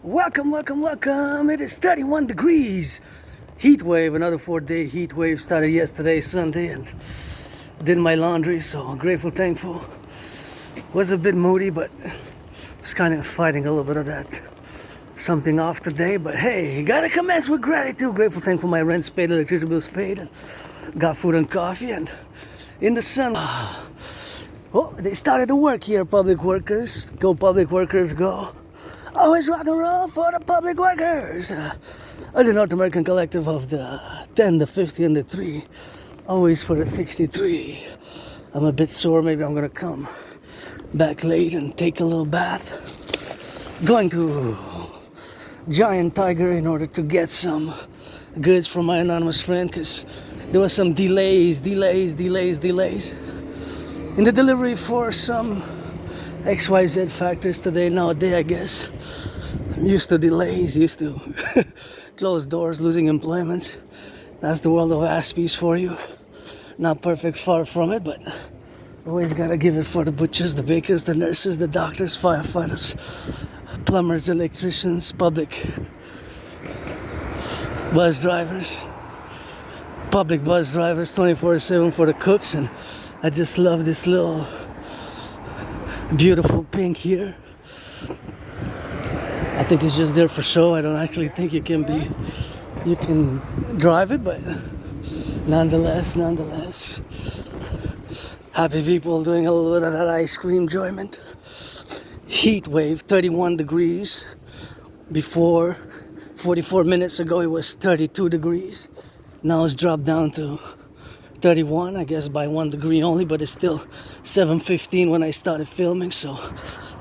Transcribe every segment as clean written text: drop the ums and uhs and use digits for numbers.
Welcome. It is 31 degrees. Heatwave, another 4-day heat wave started yesterday, Sunday, and did my laundry, so grateful, thankful. Was a bit moody, but was kind of fighting a little bit of that something off today. But hey, gotta commence with gratitude. Grateful, thankful, my rent's paid, electricity bill's paid, and got food and coffee, and in the sun. Oh, they started to work here, public workers. Go public workers, go. Always rock and roll for the public workers. The North American Collective of the 10, the 50, and the 3. Always for the 63. I'm a bit sore, maybe I'm gonna come back late and take a little bath. Going to Giant Tiger in order to get some goods from my anonymous friend, because there was some delays in the delivery for some XYZ factors today, nowadays, I guess. Used to delays, used to closed doors, losing employment. That's the world of Aspies for you. Not perfect, far from it, but always gotta give it for the butchers, the bakers, the nurses, the doctors, firefighters, plumbers, electricians, public bus drivers, public bus drivers, 24/7 for the cooks. And I just love this little beautiful pink here. I think it's just there for show. I don't actually think you can drive it, but nonetheless, happy people doing a little bit of that ice cream enjoyment. Heat wave, 31 degrees. Before, 44 minutes ago, it was 32 degrees. Now it's dropped down to 31, I guess by 1 degree only, but it's still 7:15 when I started filming, so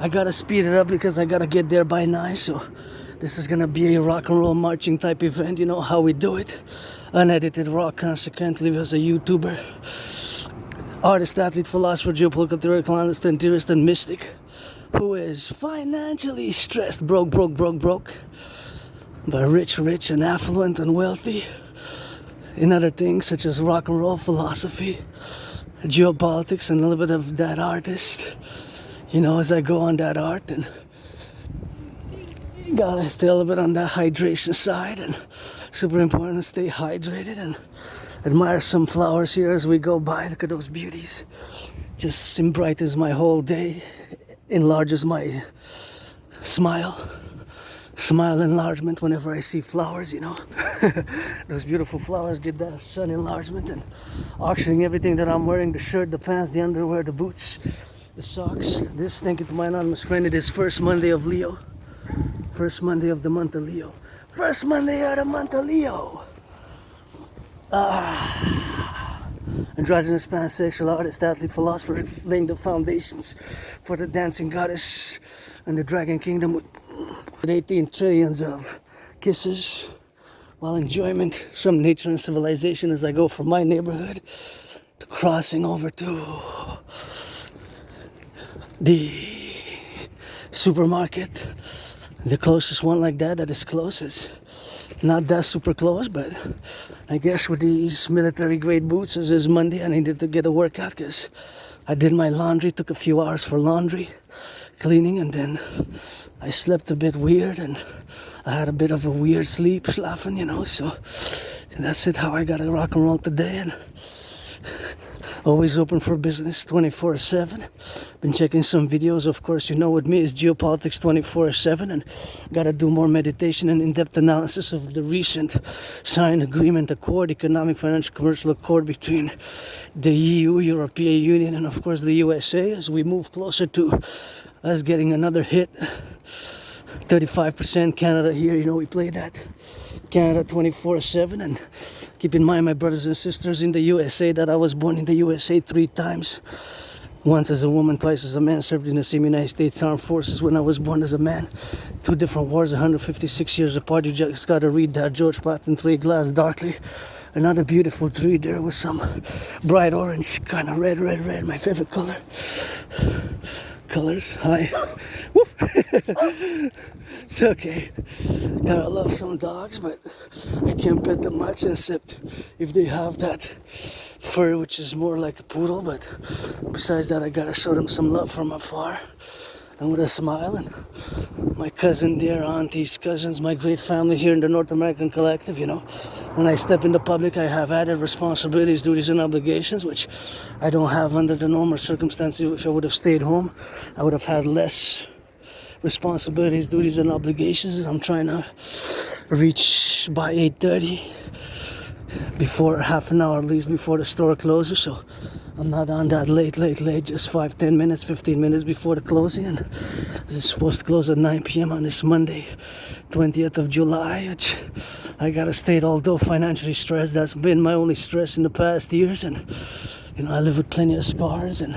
I gotta speed it up because I gotta get there by 9. So this is gonna be a rock and roll marching type event, you know how we do it. Unedited raw, consequently, as a YouTuber, artist, athlete, philosopher, geopolitical theorist, clandestine, theorist, and mystic, who is financially stressed, broke, but rich and affluent and wealthy in other things such as rock and roll, philosophy, geopolitics, and a little bit of that artist. You know, as I go on that art, and gotta stay a little bit on that hydration side, and super important to stay hydrated and admire some flowers here as we go by. Look at those beauties. Just brightens my whole day, enlarges my smile enlargement whenever I see flowers, you know. Those beautiful flowers get that sun enlargement, and auctioning everything that I'm wearing, the shirt, the pants, the underwear, the boots, the socks. This, thank you to my anonymous friend. It is first Monday of Leo. First Monday of the month of Leo. First Monday of the month of Leo. Androgynous, pansexual, artist, athlete, philosopher, laying the foundations for the dancing goddess and the dragon kingdom with 18 trillions of kisses, while enjoyment, some nature and civilization as I go from my neighborhood to crossing over to the supermarket. The closest one like that is closest. Not that super close, but I guess with these military grade boots, as is Monday, I needed to get a workout because I did my laundry, took a few hours for laundry, cleaning, and then I slept a bit weird, and I had a bit of a weird sleep, schlafen, you know, so that's it, how I gotta rock and roll today, and always open for business 24/7. Been checking some videos, of course, you know, with me is geopolitics 24/7, and gotta do more meditation and in-depth analysis of the recent signed agreement, accord, economic, financial, commercial accord between the EU, European Union, and of course the USA, as we move closer to us getting another hit. 35% Canada here, you know, we play that Canada 24/7, and keep in mind, my brothers and sisters in the USA, that I was born in the USA 3 times. Once as a woman, twice as a man, served in the same United States Armed Forces when I was born as a man. 2 different wars, 156 years apart. You just gotta read that. George Patton, 3 glass darkly. Another beautiful tree there with some bright orange, kind of red, my favorite colors. Hi. Woof. It's okay. Gotta love some dogs, but I can't pet them much except if they have that fur, which is more like a poodle. But besides that, I gotta show them some love from afar. and with a smile. And my cousin there, aunties, cousins, my great family here in the North American Collective, you know. When I step into public, I have added responsibilities, duties, and obligations, which I don't have under the normal circumstances. If I would have stayed home, I would have had less responsibilities, duties, and obligations. And I'm trying to reach by 8:30, before half an hour at least before the store closes, so I'm not on that late, just 5-10 minutes, 15 minutes before the closing. And it's supposed to close at 9 p.m. on this Monday, 20th of July, which I gotta state, although financially stressed, that's been my only stress in the past years. And you know, I live with plenty of scars and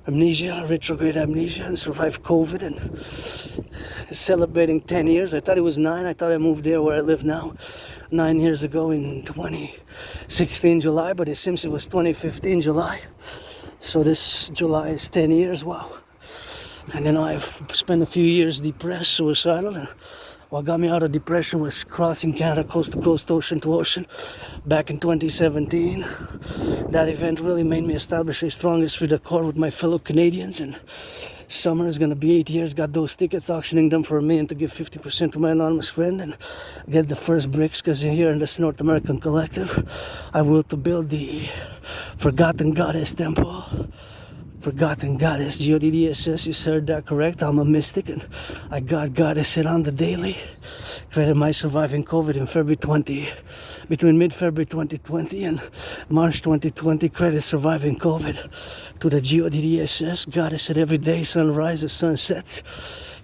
amnesia, retrograde amnesia, and survived COVID, and celebrating 10 years. I thought it was 9. I thought I moved there where I live now 9 years ago in 2016 July, but it seems it was 2015 July. So this July is 10 years. Wow. And you know, I've spent a few years depressed, suicidal, and what got me out of depression was crossing Canada coast to coast, ocean to ocean, back in 2017. That event really made me establish a strong esprit de corps with my fellow Canadians. And summer is going to be 8 years. Got those tickets, auctioning them for $1 million to give 50% to my anonymous friend and get the first bricks, because here in this North American Collective, I will to build the Forgotten Goddess Temple. Forgotten Goddess, G-O-D-D-S-S, you heard that correct. I'm a mystic and I got Goddess it on the daily. Created my surviving COVID in between mid-February 2020 and March 2020. Credit surviving COVID to the G-O-D-D-S-S. Goddess it every day, sun rises, sun sets.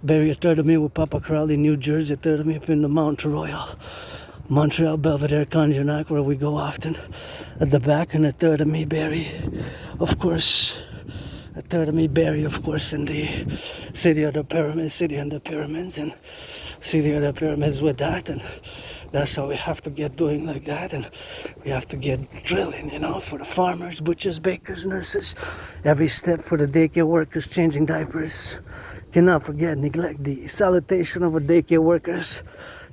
Bury a third of me with Papa Crowley, New Jersey, a third of me up in the Mount Royal. Montreal, Belvedere, Conjunac, where we go often. At the back, and a third of me bury, of course, a third of me bury, of course, in the city of the pyramids, city of the pyramids, and city of the pyramids with that. And that's how we have to get doing like that. And we have to get drilling, you know, for the farmers, butchers, bakers, nurses. Every step for the daycare workers, changing diapers. Cannot forget, neglect the salutation of the daycare workers,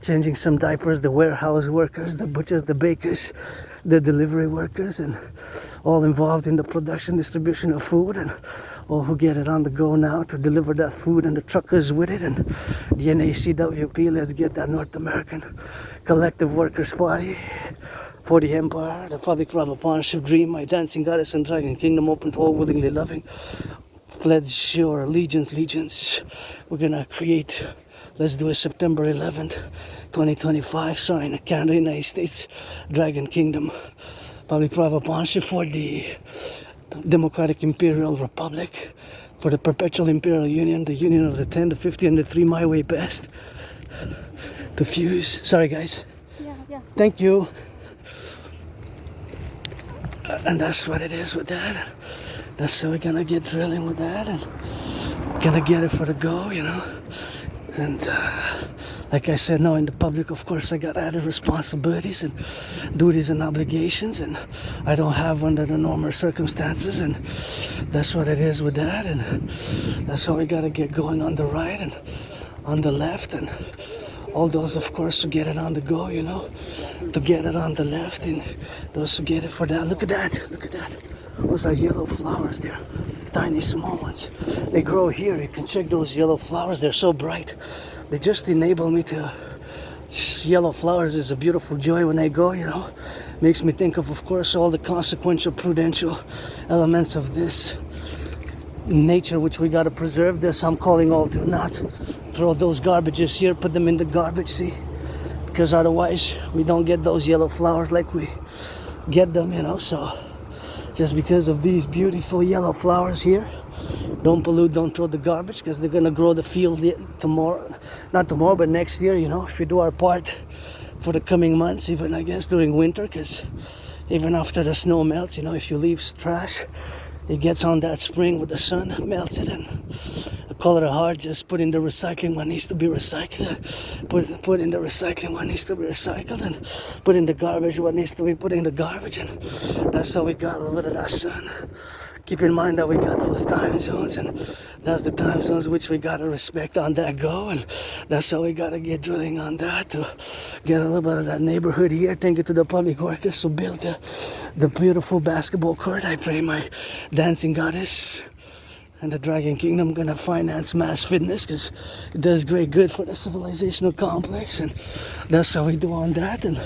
changing some diapers, the warehouse workers, the butchers, the bakers, the delivery workers, and all involved in the production, distribution of food, and all who get it on the go now to deliver that food, and the truckers with it, and the N.A.C.W.P. Let's get that North American Collective Workers Party for the Empire, the Publik partnership dream, my dancing goddess and dragon kingdom open to all willingly loving. Pledge your allegiance. We're gonna create, let's do it September 11th, 2025, sign Canada, United States, Dragon Kingdom, public-private partnership for the Democratic Imperial Republic, for the Perpetual Imperial Union, the Union of the 10, the 50, and the 3, my way best, to fuse. Sorry, guys. Yeah. Thank you. And that's what it is with that. That's how we're gonna get drilling with that, and gonna get it for the go, you know. And like I said, now in the public, of course, I got added responsibilities and duties and obligations, and I don't have under the normal circumstances, and that's what it is with that. And that's how we gotta get going on the right and on the left, and all those, of course, who get it on the go, you know, to get it on the left, and those who get it for that. Look at that. Those are yellow flowers there, tiny small ones. They grow here. You can check those yellow flowers. They're so bright. They just enable me to. Yellow flowers is a beautiful joy when they go, you know. Makes me think of course, all the consequential, prudential elements of this nature, which we gotta preserve. This I'm calling all to not throw those garbages here, put them in the garbage, see? Because otherwise we don't get those yellow flowers like we get them, you know. So just because of these beautiful yellow flowers here, don't pollute, don't throw the garbage, because they're gonna grow the field not tomorrow, but next year, you know, if we do our part for the coming months, even I guess during winter, because even after the snow melts, you know, if you leave trash, it gets on that spring with the sun, melts it, and I call it a heart. Just put in the recycling what needs to be recycled, put in the recycling what needs to be recycled, and put in the garbage what needs to be put in the garbage. And that's how we got a little bit of that sun. Keep in mind that we got those time zones, and that's the time zones which we gotta respect on that go, and that's how we gotta get drilling on that to get a little bit of that neighborhood here. Thank you to the public workers who built the beautiful basketball court. I pray my dancing goddess And the Dragon Kingdom gonna finance mass fitness because it does great good for the civilizational complex, and that's how we do on that, and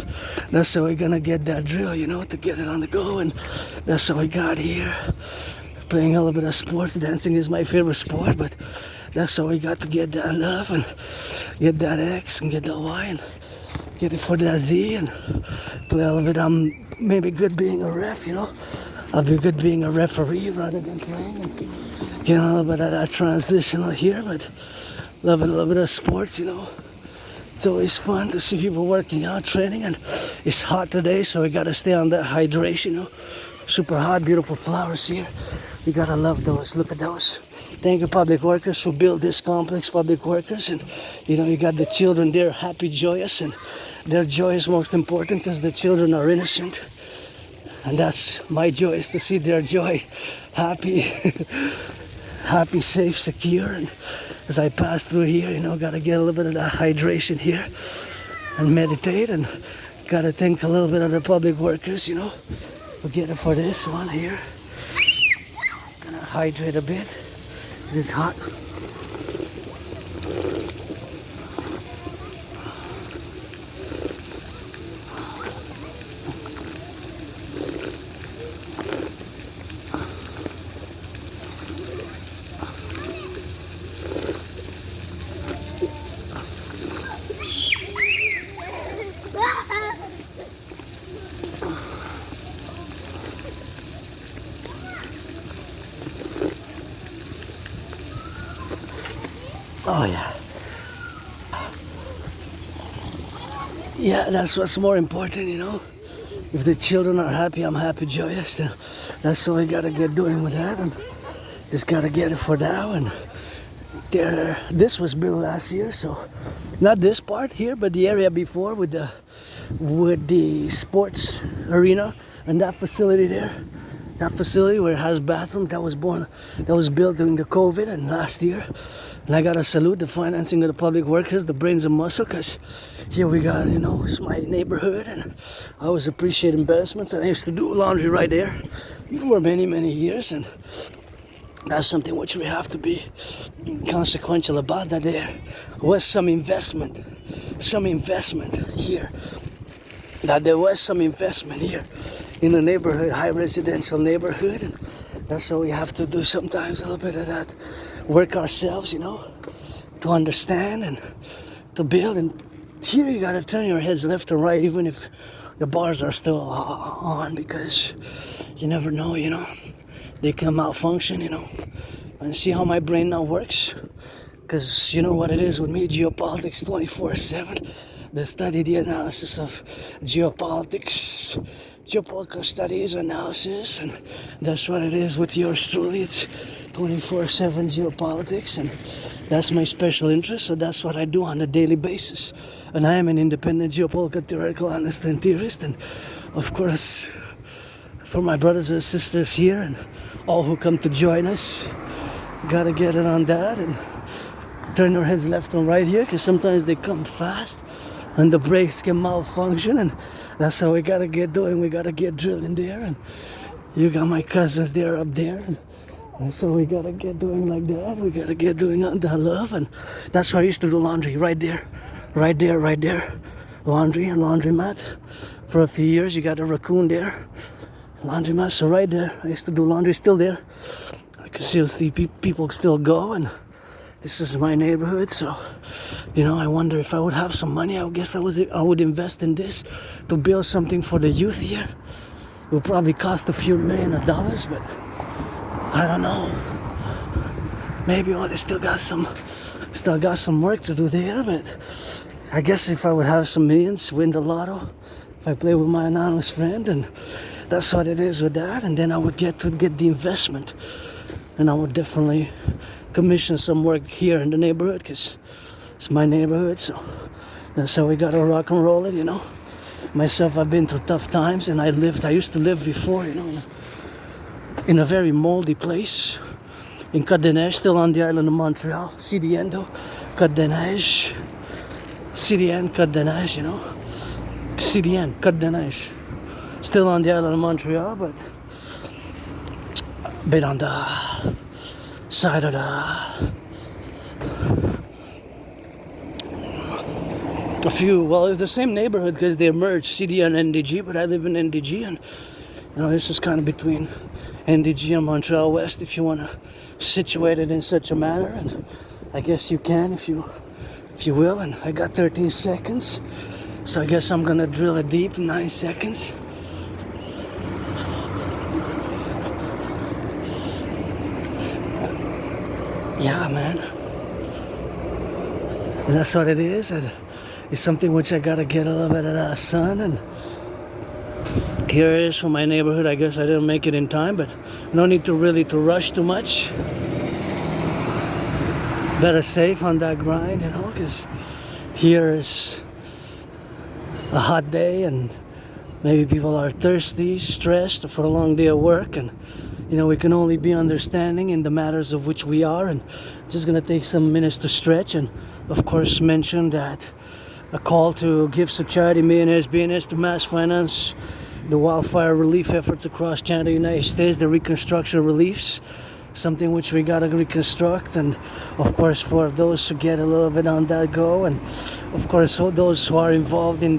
that's how we're gonna get that drill, you know, to get it on the go, and that's how we got here. Playing a little bit of sports, dancing is my favorite sport, but that's how we got to get that love and get that X and get the Y and get it for that Z and play a little bit. I'm maybe good being a ref, you know. I'll be good being a referee rather than playing. And getting a little bit of that transitional here, but loving a little bit of sports, you know. It's always fun to see people working out, training, and it's hot today, so we gotta stay on that hydration, you know. Super hot, beautiful flowers here. We gotta love those. Look at those. Thank you, public workers who built this complex, public workers. And you know, you got the children there, happy, joyous, and their joy is most important because the children are innocent. And that's my joy, is to see their joy, happy, happy, safe, secure. And as I pass through here, you know, gotta get a little bit of that hydration here and meditate, and gotta thank a little bit of the public workers, you know. We'll get it for this one here. Gonna hydrate a bit. It's hot. Oh yeah. Yeah, that's what's more important, you know. If the children are happy, I'm happy, joyous. That's what we gotta get doing with that, and just gotta get it for now. And this was built last year, so not this part here, but the area before with the sports arena and that facility there. That facility where it has bathrooms, that was built during the COVID and last year. And I gotta salute the financing of the public workers, the brains and muscle, because here we got, you know, it's my neighborhood, and I always appreciate investments. And I used to do laundry right there for many, many years, and that's something which we have to be consequential about, that there was some investment here. That there was some investment here in a neighborhood, high residential neighborhood, and that's what we have to do sometimes, a little bit of that work ourselves, you know, to understand and to build. And here you gotta turn your heads left and right, even if the bars are still on, because you never know, you know, they can malfunction, you know. And see how my brain now works, because you know what it is with me, geopolitics 24/7, the study, the analysis of geopolitics, geopolitical studies, analysis, and that's what it is with yours truly. It's 24/7 geopolitics, and that's my special interest, so that's what I do on a daily basis. And I am an independent geopolitical theoretical analyst and theorist, and of course, for my brothers and sisters here and all who come to join us, gotta get it on that and turn your heads left and right here, because sometimes they come fast and the brakes can malfunction, and that's how we gotta get doing. We gotta get drilling there, and you got my cousins there up there, and so we gotta get doing like that. We gotta get doing on that love, and that's why I used to do laundry right there. Laundromat for a few years. You got a raccoon there, laundromat. So right there, I used to do laundry. Still there. I can still see people still go, and this is my neighborhood. So, you know, I wonder if I would have some money. I guess I would invest in this to build something for the youth here. It would probably cost a few $1,000,000, but I don't know. Maybe they still got some work to do there. But I guess if I would have some millions, win the lotto, if I play with my anonymous friend, and that's what it is with that. And then I would get the investment, and I would definitely commission some work here in the neighborhood, because it's my neighborhood. So that's how we gotta rock and roll it, you know. Myself, I've been through tough times, and I used to live before, you know, in a very moldy place in Côte-des-Neiges, still on the island of Montreal. Citoyen, Côte-des-Neiges, Citoyen, Côte-des-Neiges, you know. Citoyen, Côte-des-Neiges, still on the island of Montreal, but a bit on the side of it's the same neighborhood because they merged, CD and NDG, but I live in NDG, and this is kind of between NDG and Montreal West, if you want to situate it in such a manner, and I guess you can if you will. And I got 13 seconds, so I guess I'm gonna drill it deep in 9 seconds. Yeah, man, and that's what it is, and it's something which I gotta get a little bit of that sun. And here it is for my neighborhood. I guess I didn't make it in time, but no need to rush too much. Better safe on that grind, because here is a hot day and maybe people are thirsty, stressed for a long day of work, and we can only be understanding in the matters of which we are. And just gonna take some minutes to stretch, and of course mention that a call to gifts to charity, millionaires, BNS, to mass finance the wildfire relief efforts across Canada, United States, the reconstruction reliefs, something which we gotta reconstruct. And of course for those who get a little bit on that go, and of course those who are involved in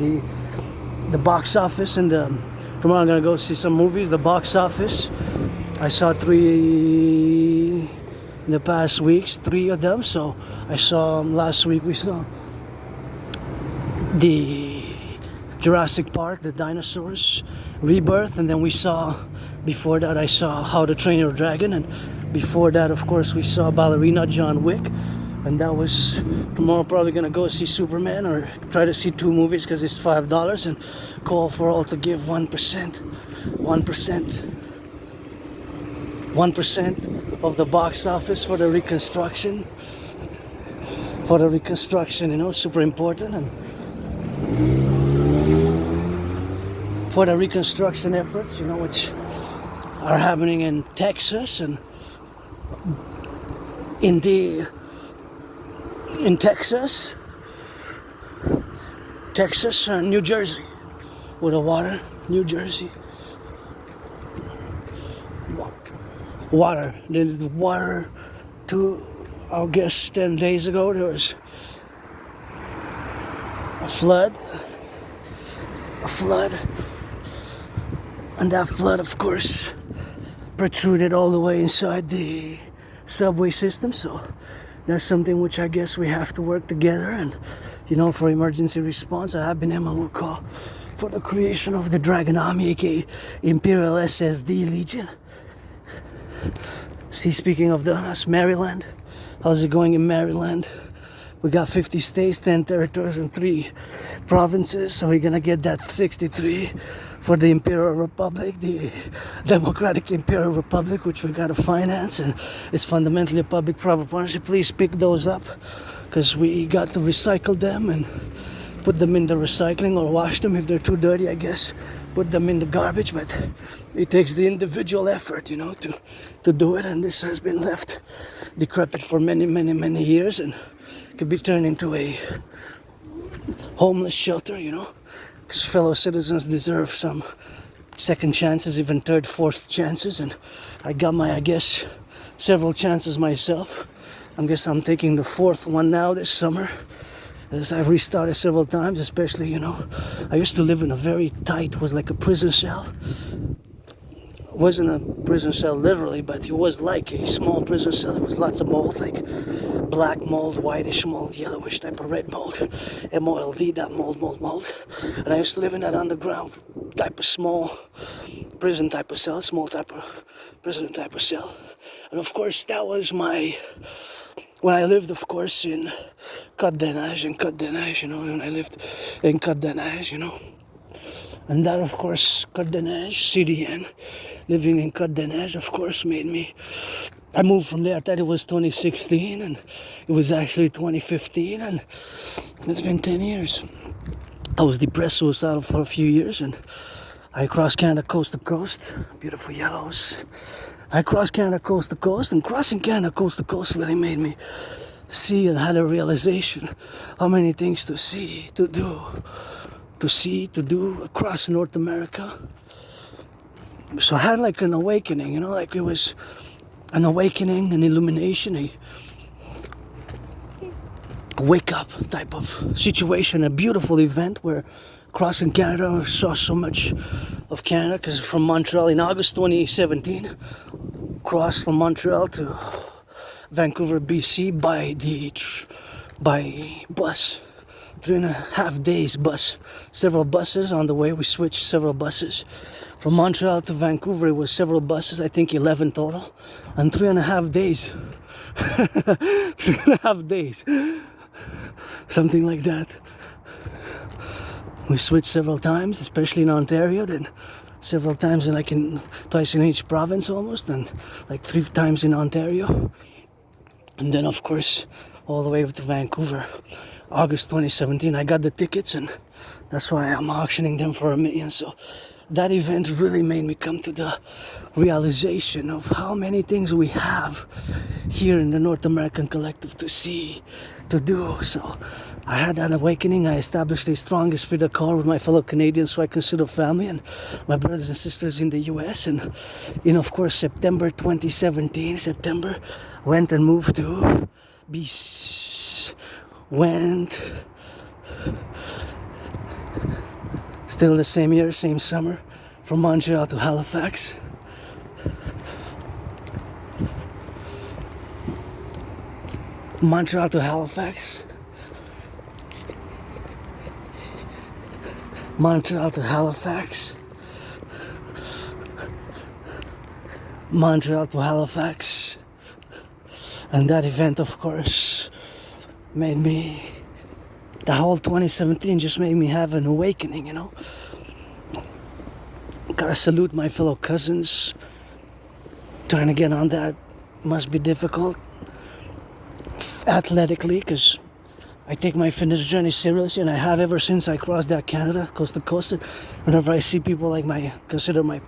the box office, and tomorrow I'm gonna go see some movies. The box office, I saw 3 in the past weeks, 3 of them. So I saw last week we saw the Jurassic Park, the dinosaurs, Rebirth, and then we saw, before that I saw How to Train Your Dragon, and before that of course we saw Ballerina, John Wick, and that was tomorrow. Probably gonna go see Superman, or try to see 2 movies because it's $5, and call for all to give 1% of the box office for the reconstruction, super important. And for the reconstruction efforts, which are happening in Texas, and in Texas, New Jersey, with the water, New Jersey, the water. I guess 10 days ago there was a flood, and that flood of course protruded all the way inside the subway system. So that's something which I guess we have to work together. And for emergency response, I have been able to call for the creation of the Dragon Army, aka Imperial SSD Legion. See, speaking of that's Maryland. How's it going in Maryland? We got 50 states, 10 territories, and 3 provinces. So we're gonna get that 63 for the Imperial Republic, the Democratic Imperial Republic, which we gotta finance, and it's fundamentally a public-private partnership. Please pick those up, because we got to recycle them and put them in the recycling, or wash them if they're too dirty, I guess. Put them in the garbage, but it takes the individual effort, to do it. And this has been left decrepit for many, many, many years, and could be turned into a homeless shelter, because fellow citizens deserve some second chances, even third, fourth chances. And I got several chances myself. I guess I'm taking the 4th one now this summer, as I've restarted several times. Especially, I used to live in a very tight, was like a prison cell. Wasn't a prison cell literally, but it was like a small prison cell. There was lots of mold, like black mold, whitish mold, yellowish type of red mold, MOLD, that mold. And I used to live in that underground type of small prison type of cell, small type of prison type of cell. And of course that was when I lived, of course, in Côte d'Ivoire, when I lived in Côte d'Ivoire, And that, of course, Côte d'Ivoire, Citoyen, living in Côte d'Ivoire, of course, made me. I moved from there. I thought it was 2016, and it was actually 2015, and it's been 10 years. I was depressed, suicidal for a few years, and I crossed Canada coast to coast. Beautiful yellows. I crossed Canada coast to coast, and crossing Canada coast to coast really made me see and had a realization how many things to see, to do across North America. So I had like an awakening, like it was an awakening, an illumination, a wake up type of situation, a beautiful event where crossing Canada, I saw so much of Canada because from Montreal in August 2017, crossed from Montreal to Vancouver, BC by bus. 3.5 days bus. Several buses on the way. We switched several buses. From Montreal to Vancouver, it was several buses, I think 11 total. And 3.5 days. 3.5 days. Something like that. We switched several times, especially in Ontario, then several times twice in each province almost, and like 3 times in Ontario. And then of course, all the way to Vancouver. August 2017, I got the tickets, and that's why I'm auctioning them for $1 million. So that event really made me come to the realization of how many things we have here in the North American Collective to see, to do. So I had that awakening. I established a strong esprit de corps with my fellow Canadians who I consider family, and my brothers and sisters in the US. And of course, September 2017, went and moved to BC. Still the same year, same summer, from Montreal to Halifax. Montreal to Halifax. Montreal to Halifax. Montreal to Halifax. And that event, of course, made me, the whole 2017 just made me have an awakening, Gotta salute my fellow cousins. Trying to get on that must be difficult athletically, because I take my fitness journey seriously, and I have ever since I crossed that Canada, coast to coast. Whenever I see people like consider my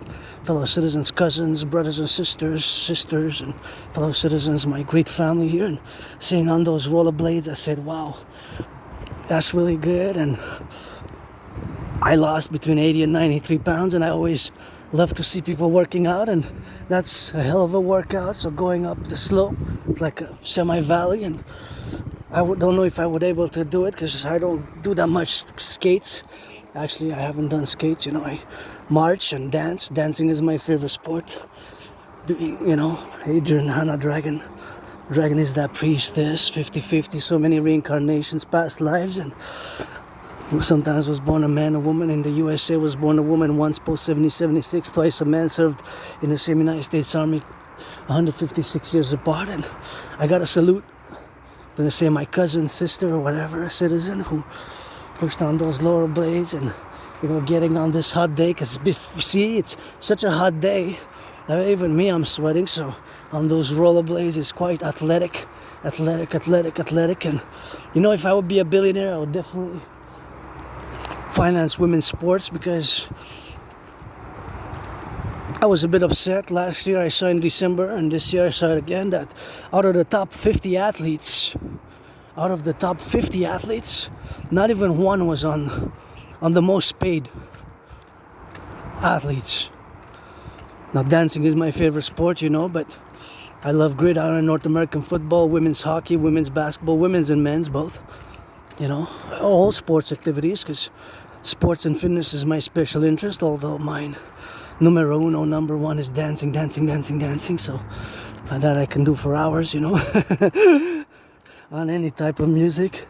fellow citizens, cousins, brothers and sisters, and fellow citizens, my great family here, and seeing on those rollerblades, I said, wow, that's really good. And I lost between 80 and 93 pounds, and I always love to see people working out, and that's a hell of a workout. So going up the slope, it's like a semi-valley, and I don't know if I would able to do it because I don't do that much skates. Actually, I haven't done skates, I march and dance. Dancing is my favorite sport. Adrian, Hannah, Dragon is that priestess, 50-50, so many reincarnations, past lives, and sometimes was born a man, a woman. In the USA was born a woman once, post 76, twice a man, served in the same United States Army 156 years apart. And I gotta salute, I'm gonna say my cousin, sister, or whatever, a citizen who pushed on those lower blades and getting on this hot day, because see, it's such a hot day that even me, I'm sweating. So on those rollerblades, it's quite athletic. And if I would be a billionaire, I would definitely finance women's sports, because I was a bit upset. Last year I saw in December, and this year I saw it again, that out of the top 50 athletes, not even one was on the most paid athletes. Now dancing is my favorite sport, but I love gridiron, North American football, women's hockey, women's basketball, women's and men's both. All sports activities, because sports and fitness is my special interest, although mine number one is dancing. So that I can do for hours, on any type of music.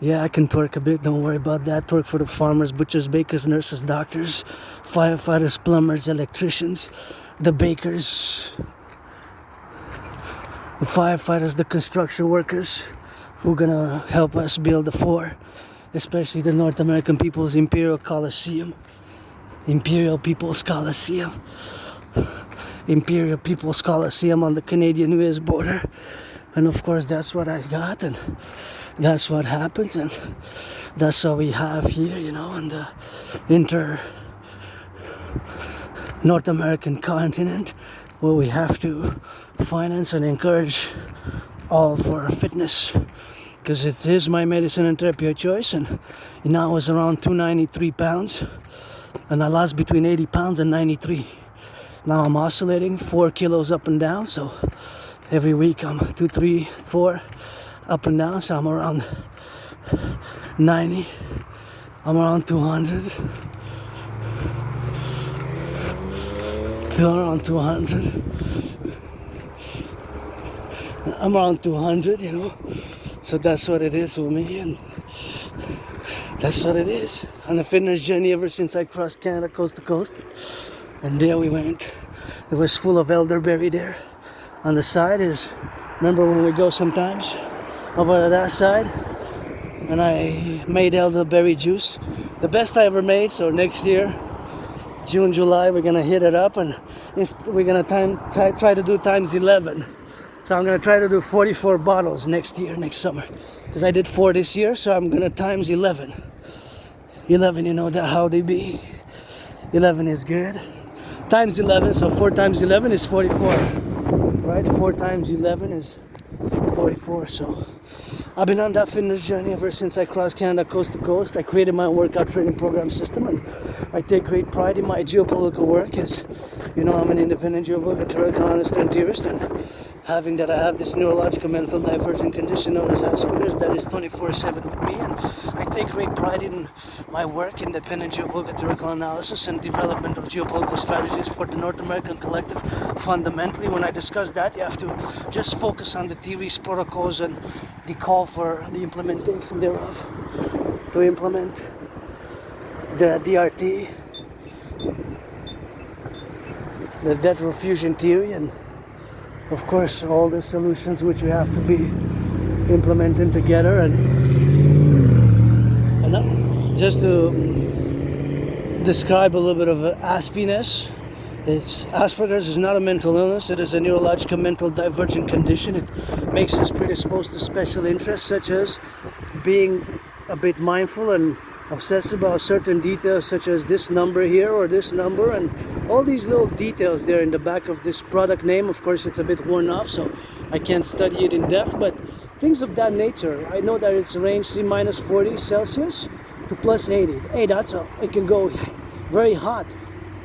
Yeah, I can twerk a bit, don't worry about that. Twerk for the farmers, butchers, bakers, nurses, doctors, firefighters, plumbers, electricians, the bakers, the firefighters, the construction workers who are gonna help us build the fort, especially the North American People's Imperial Coliseum. Imperial People's Coliseum on the Canadian-US border. And of course, that's what I got, and that's what happens, and that's what we have here, on the North American continent, where we have to finance and encourage all for fitness, because it is my medicine and therapy of choice. And now I was around 293 pounds, and I lost between 80 pounds and 93. Now I'm oscillating 4 kilos up and down, so every week I'm 2, 3, 4 up and down, so I'm around 90, I'm around 200, around 200, I'm around 200, you know, so that's what it is with me, and that's what it is. On a fitness journey ever since I crossed Canada coast to coast. And there we went. It was full of elderberry there. On the side is, remember when we go sometimes over to that side, and I made elderberry juice. The best I ever made. So next year, June, July, we're gonna hit it up, and we're gonna try to do times 11. So I'm gonna try to do 44 bottles next year, next summer, because I did 4 this year. So I'm gonna times 11. 11, you know that how they be. 11 is good. Times 11, so 4 times 11 is 44, right? 4 times 11 is 44. So I've been on that fitness journey ever since I crossed Canada coast to coast. I created my workout training program system, and I take great pride in my geopolitical work. As you know, I'm an independent geopolitical analyst and theorist, and having that I have this neurological mental divergent condition known as Asperger's that is 24/7 with me, and I take great pride in my work, independent geopolitical analysis and development of geopolitical strategies for the North American Collective. Fundamentally, when I discuss that, you have to just focus on the theories, protocols, and the call for the implementation thereof to implement the DRT, the debt refusion theory, and of course all the solutions which we have to be implementing together. And just to describe a little bit of Aspiness, it's Asperger's is not a mental illness. It is a neurological mental divergent condition. It makes us predisposed to special interests, such as being a bit mindful and obsessive about certain details, such as this number here or this number, and all these little details there in the back of this product name. Of course, it's a bit worn off, so I can't study it in depth, but things of that nature. I know that it's range C minus 40 Celsius to plus 80. Hey, that's it can go very hot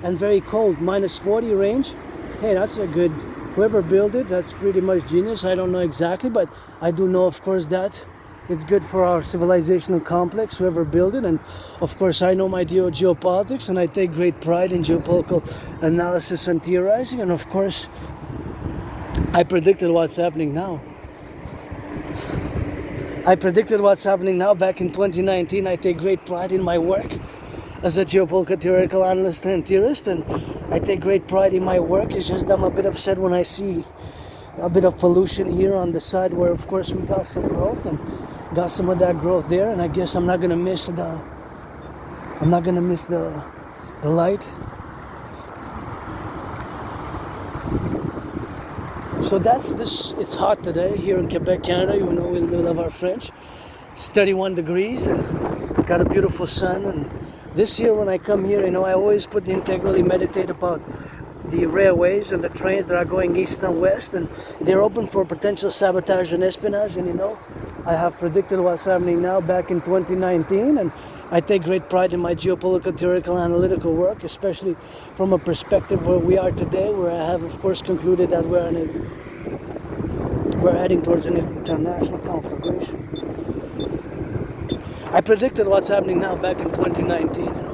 and very cold, minus 40 range. Hey, that's a good, whoever built it, that's pretty much genius. I don't know exactly, but I do know, of course, that it's good for our civilizational complex, whoever built it. And of course, I know my geopolitics, and I take great pride in geopolitical analysis and theorizing. And of course, I predicted what's happening now. I predicted what's happening now back in 2019. I take great pride in my work as a geopolitical theoretical analyst and theorist, and I take great pride in my work. It's just that I'm a bit upset when I see a bit of pollution here on the side where, of course, we got some growth and got some of that growth there, and I guess I'm not gonna miss the light. So that's this. It's hot today here in Quebec, Canada. You know, we love our French. It's 31 degrees and got a beautiful sun. And this year when I come here, you know, I always put the Integree meditate about the railways and the trains that are going east and west, and they're open for potential sabotage and espionage. And you know, I have predicted what's happening now back in 2019, and I take great pride in my geopolitical theoretical analytical work, especially from a perspective where we are today, where I have, of course, concluded that we're heading towards an international conflagration. I predicted what's happening now back in 2019, you know.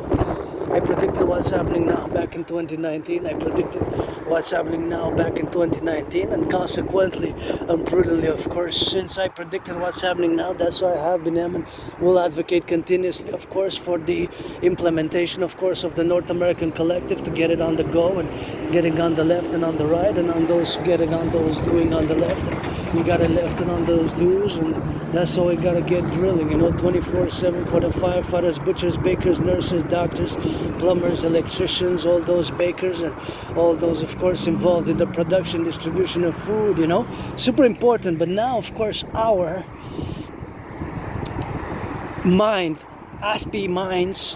I predicted what's happening now back in 2019. I predicted what's happening now back in 2019. And consequently, and brutally, of course, since I predicted what's happening now, that's why I have been and will advocate continuously, of course, for the implementation, of course, of the North American Collective to get it on the go, and getting on the left and on the right, and on those getting on those doing on the left. And we got to left and on those do's, and that's how we got to get drilling, you know, 24/7 for the firefighters, butchers, bakers, nurses, doctors, plumbers, electricians, all those bakers, and all those, of course, involved in the production, distribution of food, you know, super important. But now, of course, our mind, Aspie minds,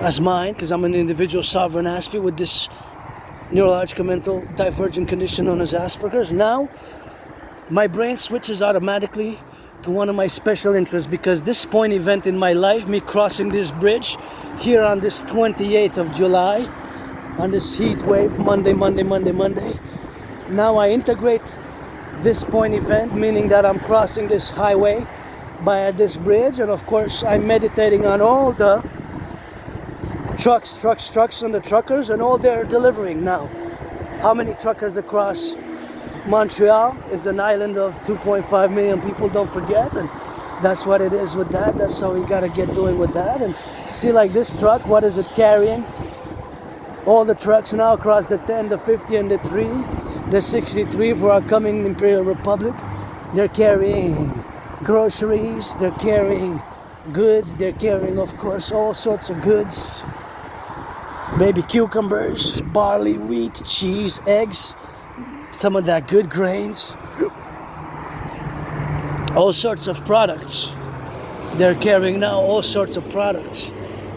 as mine, because I'm an individual sovereign Aspie with this neurological mental divergent condition known as Asperger's. Now, my brain switches automatically to one of my special interests, because this point event in my life, me crossing this bridge here on this 28th of July, on this heat wave, Monday. Now I integrate this point event, meaning that I'm crossing this highway by this bridge, and of course I'm meditating on all the trucks and the truckers and all they're delivering now. How many truckers across Montreal is an island of 2.5 million people, don't forget, and that's what it is with that. That's how we gotta get doing with that. And see, like this truck, what is it carrying? All the trucks now across the 10, the 50, and the 3, the 63 for our coming Imperial Republic. They're carrying groceries, they're carrying goods, they're carrying, of course, all sorts of goods. Maybe cucumbers, barley, wheat, cheese, eggs, some of that good grains. All sorts of products. They're carrying now all sorts of products.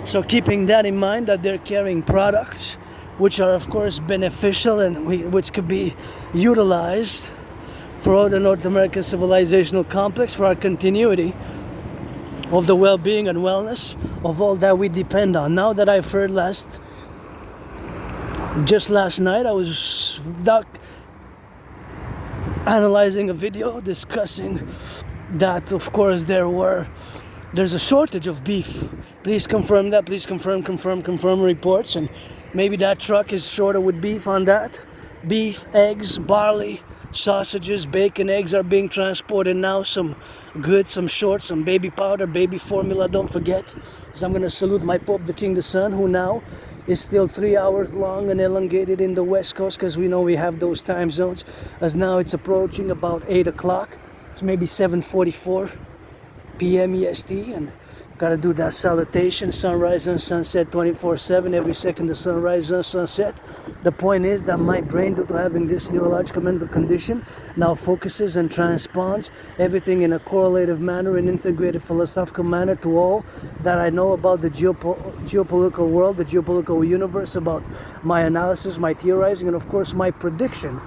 So keeping that in mind, that they're carrying products which are of course beneficial and which could be utilized for all the North American civilizational complex, for our continuity of the well-being and wellness of all that we depend on. Now that I've heard just last night, I was analyzing a video discussing that of course there's a shortage of beef. Please confirm that, please confirm reports, and maybe that truck is shorter with beef on that. Beef, eggs, barley, sausages, bacon, eggs are being transported now. Some goods, some shorts, some baby powder, baby formula, don't forget. So I'm going to salute my Pope, the King, the Sun, who now is still 3 hours long and elongated in the West Coast, because we know we have those time zones, as now it's approaching about 8 o'clock. It's maybe 7:44 p.m. EST, and gotta do that salutation, sunrise and sunset 24/7, every second the sunrise and sunset. The point is that my brain, due to having this neurological mental condition, now focuses and transponds everything in a correlative manner, an integrated philosophical manner to all that I know about the geopolitical world, the geopolitical universe, about my analysis, my theorizing, and of course my prediction.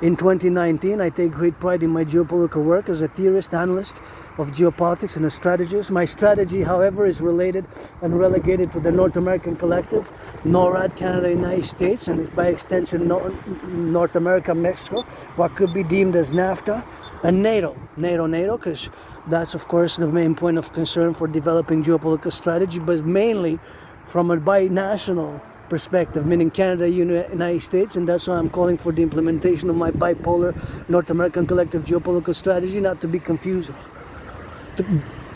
In 2019, I take great pride in my geopolitical work as a theorist, analyst of geopolitics and a strategist. My strategy, however, is related and relegated to the North American Collective, NORAD, Canada, United States, and by extension North America, Mexico, what could be deemed as NAFTA, and NATO, because that's of course the main point of concern for developing geopolitical strategy, but mainly from a binational perspective, meaning Canada, United States, and that's why I'm calling for the implementation of my bipolar North American collective geopolitical strategy, not to be confused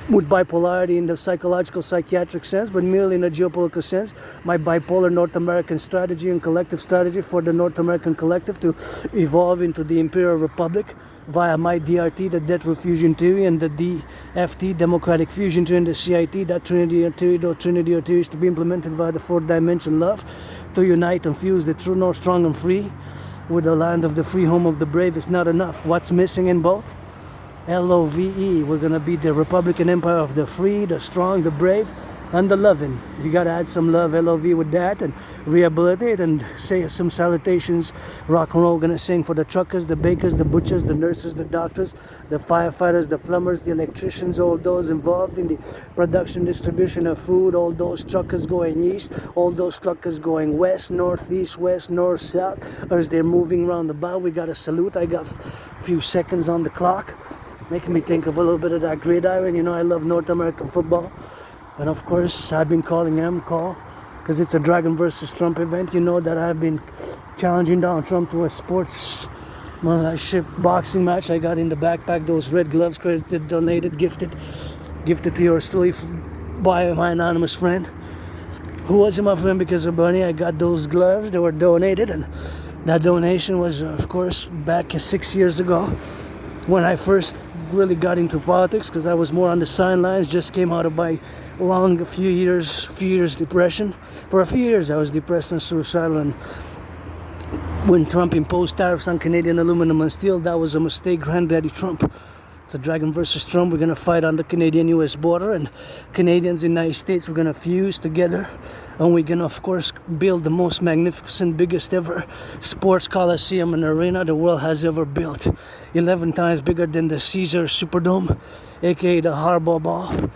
with bipolarity in the psychological, psychiatric sense, but merely in a geopolitical sense. My bipolar North American strategy and collective strategy for the North American collective to evolve into the Imperial Republic via my DRT, the Debt Fusion Theory, and the DFT, Democratic Fusion Theory, and the CIT, that Trinity of theories to be implemented via the fourth dimension love, to unite and fuse the true north, strong and free, with the land of the free, home of the brave. Is not enough. What's missing in both? LOVE. We're going to be the Republican Empire of the free, the strong, the brave, and the loving. You got to add some love, LOV, with that, and rehabilitate and say some salutations. Rock and roll. We're going to sing for the truckers, the bakers, the butchers, the nurses, the doctors, the firefighters, the plumbers, the electricians, all those involved in the production, distribution of food, all those truckers going east, all those truckers going west, north, east, west, north, south, as they're moving around the bow. We got to salute. I got a few seconds on the clock, making me think of a little bit of that gridiron. You know, I love North American football. And of course, I've been calling because it's a Dragon versus Trump event. You know that I've been challenging Donald Trump to a sportsmanship boxing match. I got in the backpack those red gloves, credited, donated, gifted to yours truly by my anonymous friend, who wasn't my friend because of Bernie. I got those gloves, they were donated, and that donation was, of course, back 6 years ago, when I first really got into politics, because I was more on the sidelines, just came out of my long few years depression. For a few years I was depressed and suicidal, and when Trump imposed tariffs on Canadian aluminum and steel, that was a mistake. Granddaddy Trump. It's a Dragon versus Trump. We're going to fight on the Canadian-US border, and Canadians in the United States, we're going to fuse together, and we're going to, of course, build the most magnificent, biggest ever sports coliseum and arena the world has ever built. 11 times bigger than the Caesar Superdome, aka the Hardball Ball.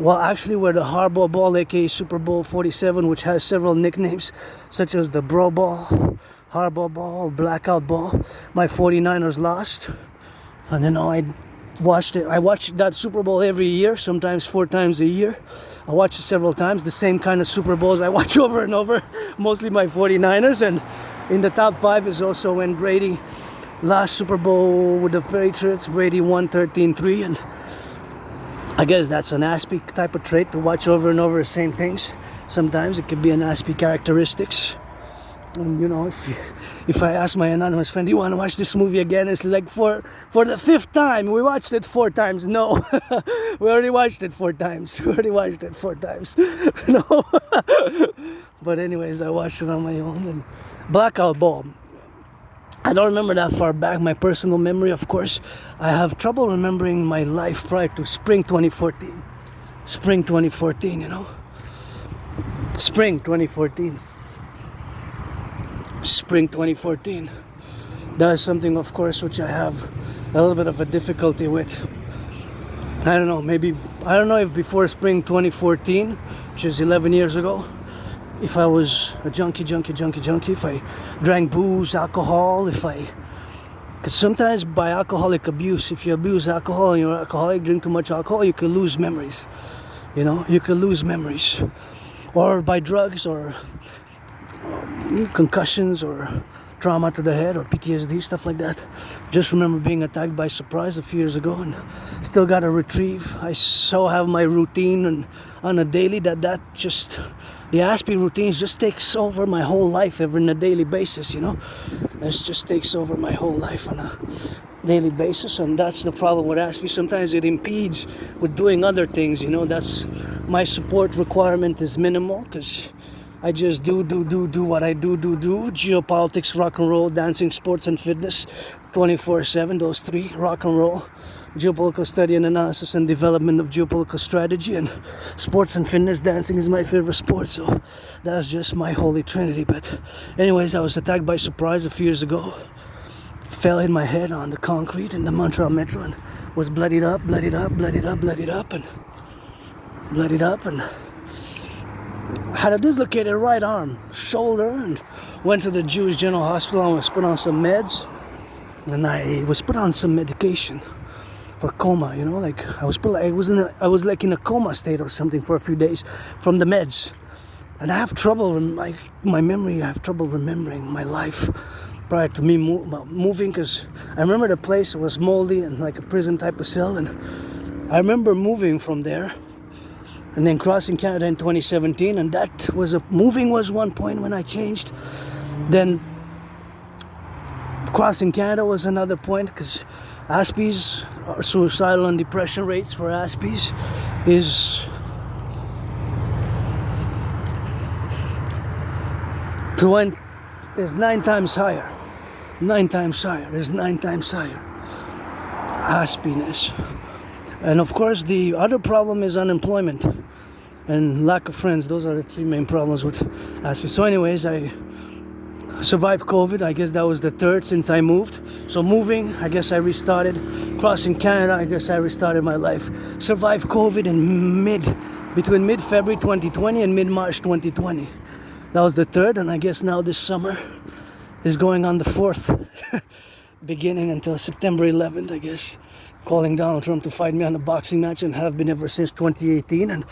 Well, actually, we're the Hardball Ball, aka Super Bowl 47, which has several nicknames, such as the Bro Ball, Hardball Ball, Blackout Ball. My 49ers lost, and then I watched it. I watch that Super Bowl every year, sometimes 4 times a year. I watch it several times, the same kind of Super Bowls I watch over and over, mostly my 49ers. And in the top 5 is also when Brady lost Super Bowl with the Patriots. Brady won 13-3, and I guess that's an N.A.C.W.P type of trait, to watch over and over the same things. Sometimes it could be an N.A.C.W.P characteristics. And you know, if I ask my anonymous friend, do you want to watch this movie again? It's like for the 5th time. We watched it 4 times. No, we already watched it 4 times. No. But anyways, I watched it on my own. And Blackout Ball, I don't remember that far back. My personal memory, of course, I have trouble remembering my life prior to spring 2014. Spring 2014, you know. Spring 2014. Spring 2014. That is something, of course, which I have a little bit of a difficulty with. I don't know, maybe, I don't know if before spring 2014, which is 11 years ago, if I was a junkie, if I drank booze, alcohol, because sometimes by alcoholic abuse, if you abuse alcohol and you're an alcoholic, drink too much alcohol, you could lose memories. You know, you could lose memories. Or by drugs, or concussions, or trauma to the head, or PTSD, stuff like that. Just remember being attacked by surprise a few years ago, and still got to retrieve. I so have my routine and on a daily that just, the N.A.C.W.P routines just takes over my whole life on a daily basis, you know. It just takes over my whole life on a daily basis, and that's the problem with N.A.C.W.P. Sometimes it impedes with doing other things, you know. That's my support requirement is minimal, because I just do what I do. Geopolitics, rock and roll, dancing, sports, and fitness, 24/7. Those 3: rock and roll, geopolitical study and analysis and development of geopolitical strategy, and sports and fitness. Dancing is my favorite sport, so that's just my holy trinity. But anyways, I was attacked by surprise a few years ago. Fell in my head on the concrete in the Montreal Metro, and was bloodied up, and had a dislocated right arm, shoulder, and went to the Jewish General Hospital and was put on some meds. And I was put on some medication for coma, you know, like I was like in a coma state or something for a few days from the meds. And I have trouble, my memory, I have trouble remembering my life prior to me moving, because I remember the place was moldy and like a prison type of cell, and I remember moving from there and then crossing Canada in 2017, and that was moving was one point when I changed. Then crossing Canada was another point, because N.A.C.P.s, or suicidal and depression rates for N.A.C.P.s is 9 times higher. 9 times higher. Is 9 times higher. N.A.C.P.ness. And of course, the other problem is unemployment and lack of friends. Those are the 3 main problems with N.A.C.P. So anyways, I survived COVID. I guess that was the 3rd since I moved. So moving, I guess I restarted. Crossing Canada, I guess I restarted my life. Survived COVID between mid-February 2020 and mid-March 2020. That was the 3rd, and I guess now this summer is going on the 4th. Beginning until September 11th, I guess. Calling Donald Trump to fight me on a boxing match, and have been ever since 2018. And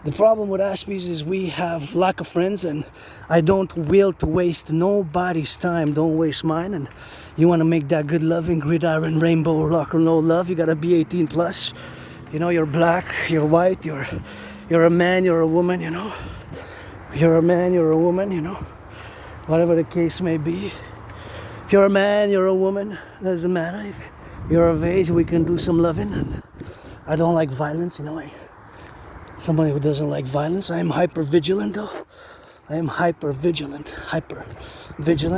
the problem with N.A.C.P.s is we have lack of friends, and I don't will to waste nobody's time. Don't waste mine. And you want to make that good loving gridiron rainbow rock and roll love, you gotta be 18 plus. You know, you're black, you're white, you're a man, you're a woman, you know. You're a man, you're a woman, you know. Whatever the case may be. If you're a man, you're a woman, doesn't matter. If you're of age, we can do some loving. And I don't like violence, you know. Somebody who doesn't like violence. I am hyper vigilant, though. I am hyper vigilant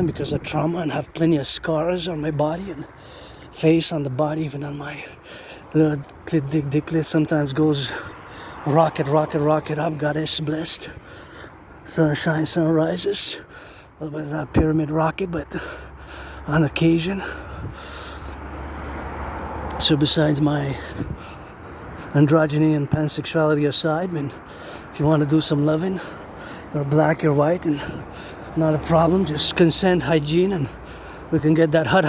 because of trauma, and have plenty of scars on my body and face, on the body, even on my little dick sometimes goes rocket up. Goddess blessed. Sun shines, sun rises. A little bit of that pyramid rocket, but on occasion. So besides my androgyny and pansexuality aside, I mean, if you want to do some loving, you're black, you're white, and not a problem. Just consent, hygiene, and we can get that hot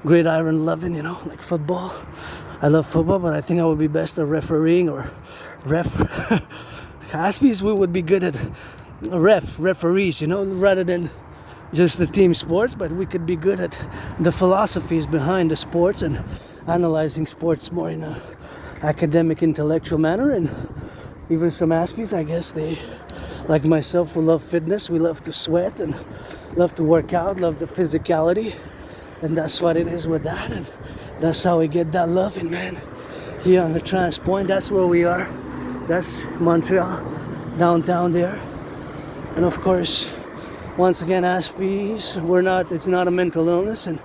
great iron loving, you know, like football. I love football, but I think I would be best at refereeing or Aspies, we would be good at referees, you know, rather than just the team sports, but we could be good at the philosophies behind the sports and analyzing sports more in a academic, intellectual manner. And even some Aspies, I guess they, like myself, who love fitness, we love to sweat and love to work out, love the physicality, and that's what it is with that, and that's how we get that loving, man. Here on the Trans Point, that's where we are. That's Montreal, downtown there. And of course, once again, Aspies, it's not a mental illness, and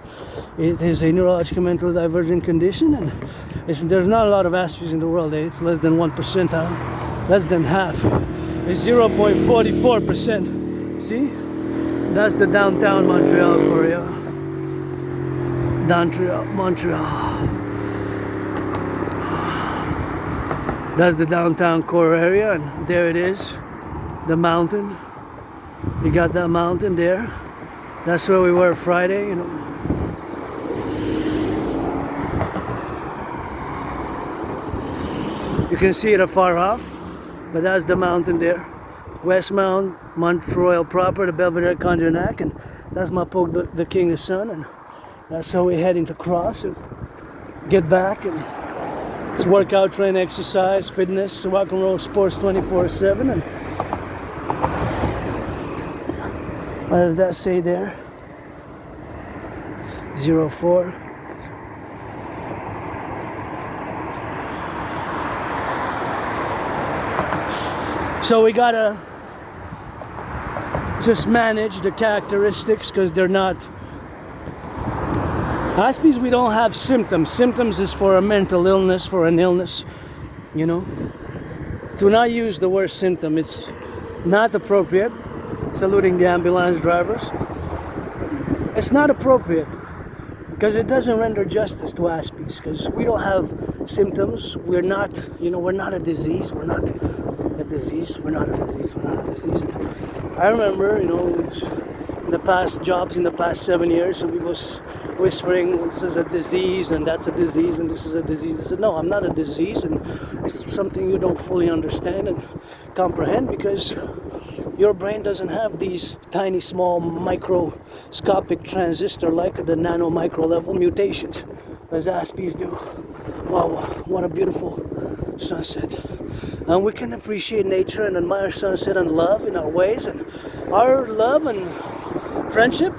it is a neurological mental divergent condition, and there's not a lot of Aspies in the world. It's less than 1%, less than half. It's 0.44%. See? That's the downtown Montreal, Korea. Montreal. That's the downtown core area, and there it is, the mountain. You got that mountain there. That's where we were Friday, you know. You can see it afar off, but that's the mountain there. Westmount, Mont-Royal proper, the Belvedere Conjunac, and that's Mapog, the King of Sun, and that's how we're heading to cross and get back, and it's workout, train, exercise, fitness, rock and roll sports 24/7. And what does that say there? 04. So we gotta just manage the characteristics, because they're not Aspies. We don't have symptoms. Symptoms is for a mental illness, for an illness, you know. Do not use the word symptom. It's not appropriate. Saluting the ambulance drivers. It's not appropriate because it doesn't render justice to Aspies, because we don't have symptoms. We're not, you know, we're not a disease. We're not a disease. We're not a disease. We're not a disease. And I remember, you know, in the past jobs in the past 7 years, some people whispering, this is a disease and that's a disease and this is a disease. I said, no, I'm not a disease, and it's something you don't fully understand and comprehend, because your brain doesn't have these tiny, small, microscopic transistor-like the nano-micro level mutations as Aspies do. Wow, what a beautiful sunset. And we can appreciate nature and admire sunset and love in our ways, and our love and friendship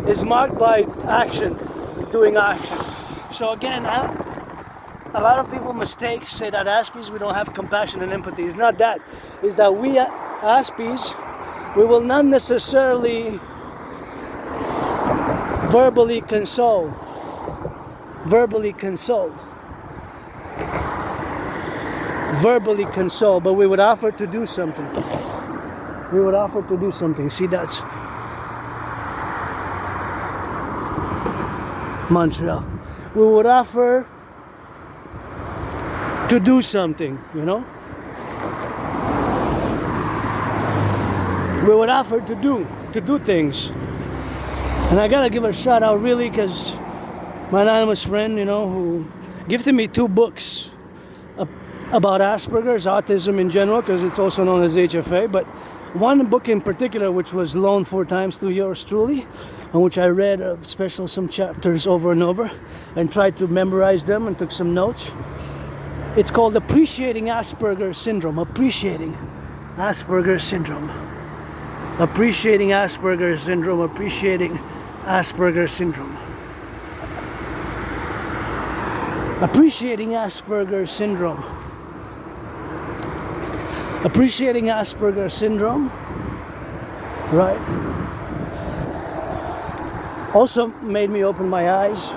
is marked by action, doing action. So again, a lot of people say that Aspies, we don't have compassion and empathy. It's not that. It's that we Aspies, we will not necessarily verbally console, but we would offer to do something. See, that's Montreal. We would offer to do something, you know? We would offer to do things. And I gotta give a shout out, really, because my anonymous friend, you know, who gifted me 2 books about Asperger's, autism in general, because it's also known as HFA, but one book in particular, which was loaned 4 times to yours truly, and which I read some chapters over and over and tried to memorize them and took some notes. It's called Appreciating Asperger's Syndrome. Appreciating Asperger's Syndrome. Appreciating Asperger's Syndrome. Appreciating Asperger's Syndrome. Appreciating Asperger's Syndrome. Appreciating Asperger's Syndrome, right? Also made me open my eyes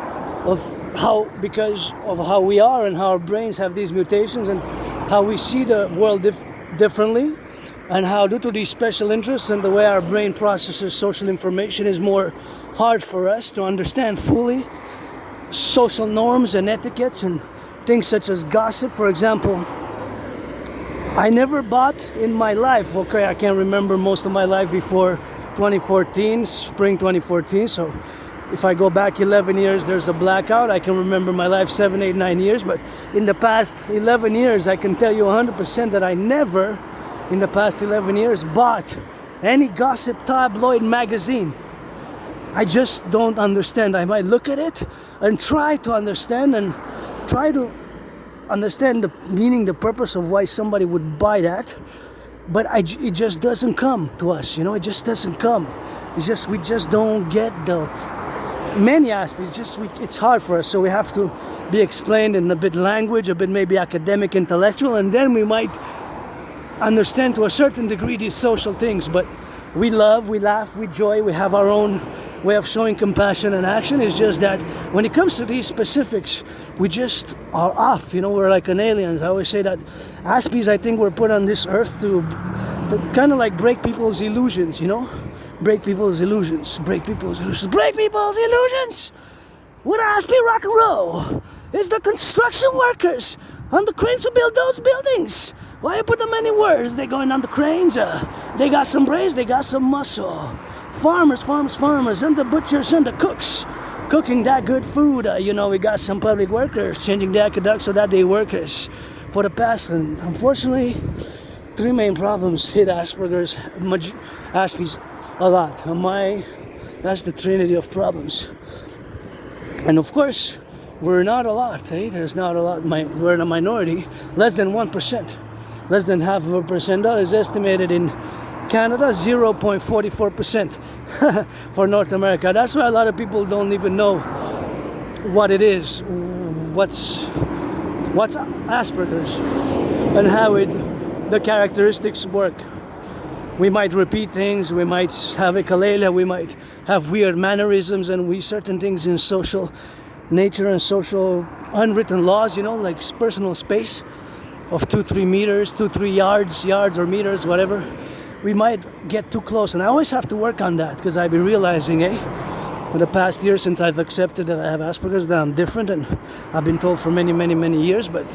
because of how we are and how our brains have these mutations and how we see the world differently, and how, due to these special interests and the way our brain processes social information, is more hard for us to understand fully social norms and etiquettes and things such as gossip. For example, I never bought in my life, okay, I can't remember most of my life before 2014, spring 2014, so if I go back 11 years, there's a blackout. I can remember my life 7, 8, 9 years, but in the past 11 years, I can tell you 100% that I never, in the past 11 years, bought any gossip tabloid magazine. I just don't understand. I might look at it and try to understand the meaning, the purpose of why somebody would buy that, but it just doesn't come to us, it just doesn't come. We just don't get the many aspects. It's hard for us, so we have to be explained in a bit language, a bit maybe academic, intellectual, and then we might understand to a certain degree these social things. But we love, we laugh, we joy, we have our own way of showing compassion and action. Is just that when it comes to these specifics, we just are off. We're like an aliens. I always say that Aspies, I think, were put on this earth to kind of like break people's illusions. Break people's illusions. Break people's illusions. Break people's illusions. What Aspie rock and roll is the construction workers on the cranes who build those buildings. Why you put them many words? They're going on the cranes. They got some brains. They got some muscle. Farmers, and the butchers and the cooks cooking that good food. We got some public workers changing the aqueducts so that they workers for the past. And unfortunately, 3 main problems hit Aspies a lot. That's the trinity of problems. And of course, we're not a lot. There's not a lot. We're in a minority. Less than 1%. Less than half of a percent. That is estimated in Canada, 0.44% for North America. That's why a lot of people don't even know what it is, what's Asperger's, and how the characteristics work. We might repeat things, we might have echolalia, we might have weird mannerisms, and certain things in social nature and social unwritten laws, like personal space of 2-3 meters, 2-3 yards or meters, whatever. We might get too close, and I always have to work on that, because I've been realizing, in the past year, since I've accepted that I have Asperger's, that I'm different, and I've been told for many, many, many years, but